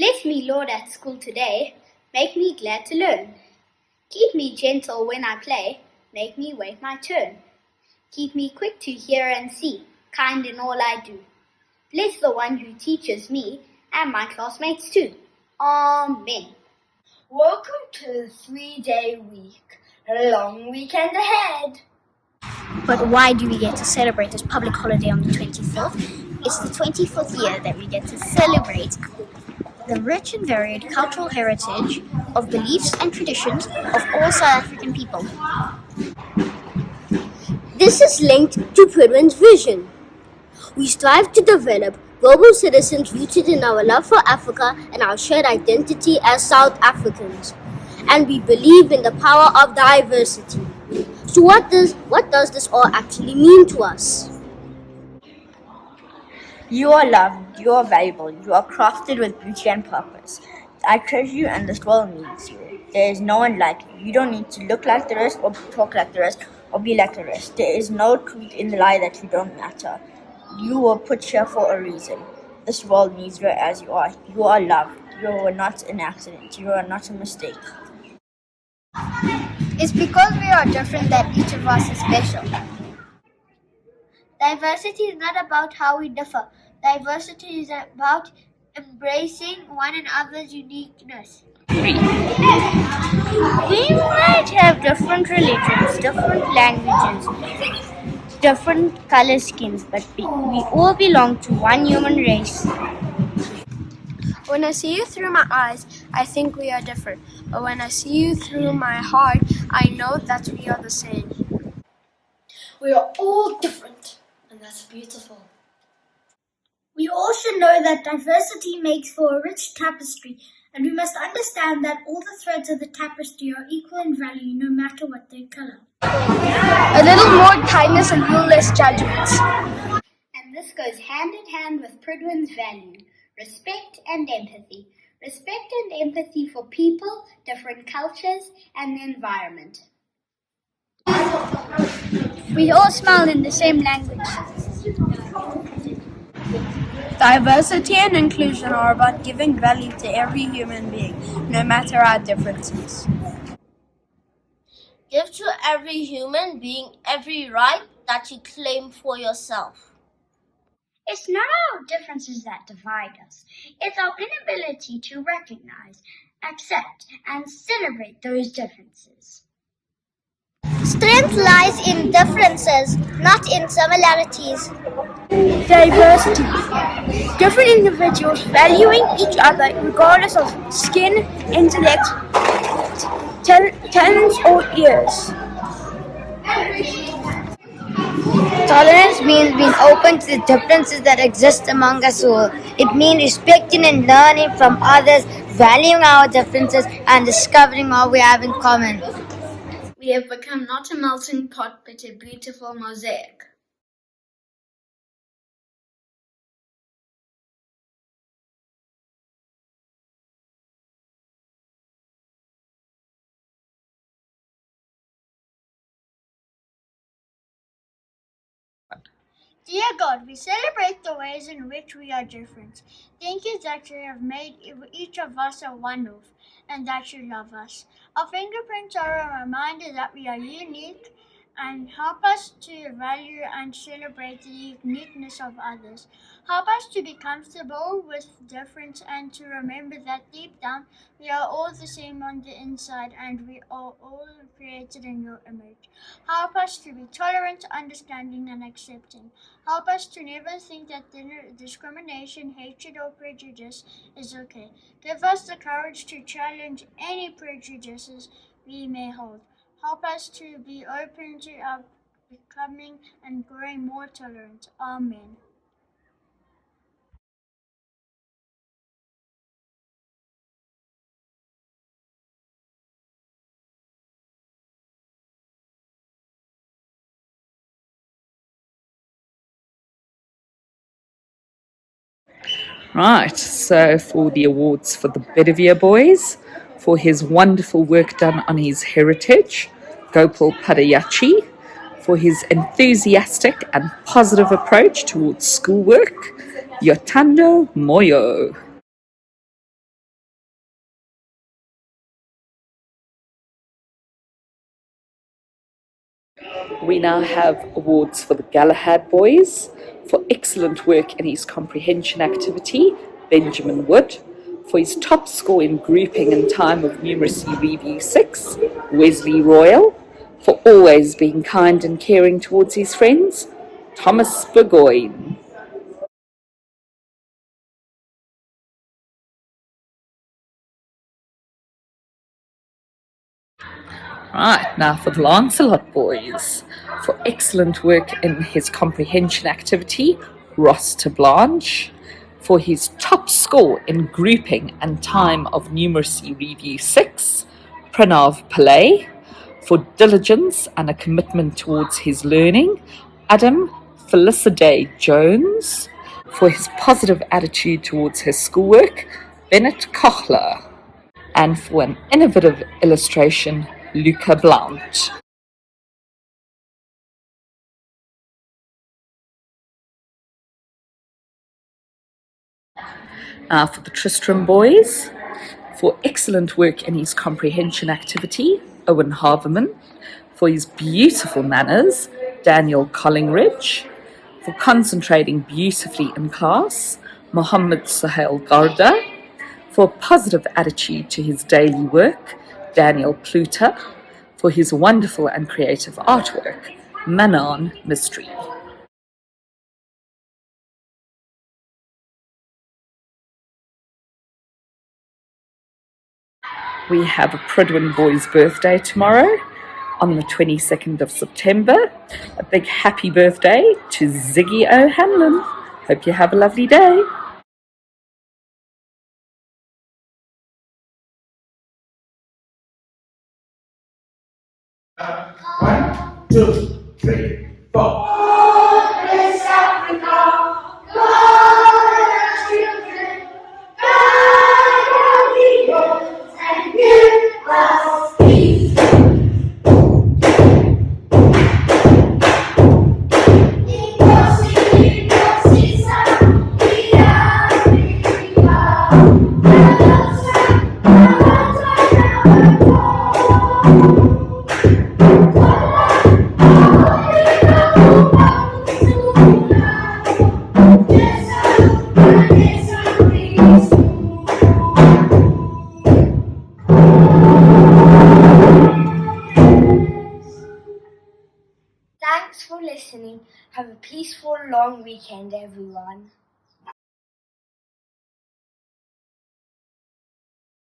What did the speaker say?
Bless me, Lord, at school today. Make me glad to learn. Keep me gentle when I play. Make me wait my turn. Keep me quick to hear and see. Kind in all I do. Bless the one who teaches me and my classmates too. Amen. Welcome to the 3-day week. A long weekend ahead. But why do we get to celebrate this public holiday on the 24th? It's the 24th year that we get to celebrate the rich and varied cultural heritage of beliefs and traditions of all South African people. This is linked to Pridwin's vision. We strive to develop global citizens rooted in our love for Africa and our shared identity as South Africans. And we believe in the power of diversity. So what does this all actually mean to us? You are loved, you are valuable, you are crafted with beauty and purpose. I treasure you and this world needs you. There is no one like you. You don't need to look like the rest or talk like the rest or be like the rest. There is no truth in the lie that you don't matter. You were put here for a reason. This world needs you as you are. You are loved. You are not an accident. You are not a mistake. It's because we are different that each of us is special. Diversity is not about how we differ. Diversity is about embracing one another's uniqueness. We might have different religions, different languages, different color skins, but we all belong to one human race. When I see you through my eyes, I think we are different. But when I see you through my heart, I know that we are the same. We are all different, and that's beautiful. We all should know that diversity makes for a rich tapestry, and we must understand that all the threads of the tapestry are equal in value no matter what their color. A little more kindness and a little less judgments. And this goes hand in hand with Pridwin's value. Respect and empathy. Respect and empathy for people, different cultures, and the environment. We all smile in the same language. Diversity and inclusion are about giving value to every human being, no matter our differences. Give to every human being every right that you claim for yourself. It's not our differences that divide us. It's our inability to recognize, accept, and celebrate those differences. Strength lies in differences, not in similarities. Diversity. Different individuals valuing each other regardless of skin, intellect, talents, or ears. Tolerance means being open to the differences that exist among us all. It means respecting and learning from others, valuing our differences, and discovering what we have in common. We have become not a melting pot, but a beautiful mosaic. Dear God, we celebrate the ways in which we are different. Thank you that you have made each of us a one-off and that you love us. Our fingerprints are a reminder that we are unique and help us to value and celebrate the uniqueness of others. Help us to be comfortable with difference and to remember that deep down we are all the same on the inside and we are all created in your image. Help us to be tolerant, understanding, and accepting. Help us to never think that discrimination, hatred, or prejudice is okay. Give us the courage to challenge any prejudices we may hold. Help us to be open to our becoming and growing more tolerant. Amen. Right, so for the awards for the Bedivere boys, for his wonderful work done on his heritage, Gopal Padayachi, for his enthusiastic and positive approach towards schoolwork, Yotando Moyo. We now have awards for the Galahad boys. For excellent work in his comprehension activity, Benjamin Wood. For his top score in grouping and time of numeracy review 6, Wesley Royal. For always being kind and caring towards his friends, Thomas Burgoyne. Right, now for the Lancelot boys. For excellent work in his comprehension activity, Ross to Blanche. For his top score in grouping and time of numeracy review 6, Pranav Pillay. For diligence and a commitment towards his learning, Adam Feliciday Jones. For his positive attitude towards his schoolwork, Bennett Kochler. And for an innovative illustration, Luca Blount. For the Tristram boys, for excellent work in his comprehension activity, Owen Haverman. For his beautiful manners, Daniel Collingridge. For concentrating beautifully in class, Mohammed Sahel Garda. For a positive attitude to his daily work, Daniel Pluter. For his wonderful and creative artwork, Manon Mystery. We have a Pridwin boy's birthday tomorrow on the 22nd of September. A big happy birthday to Ziggy O'Hanlon. Hope you have a lovely day. One, two, three, four. Thanks for listening. Have a peaceful long weekend, everyone.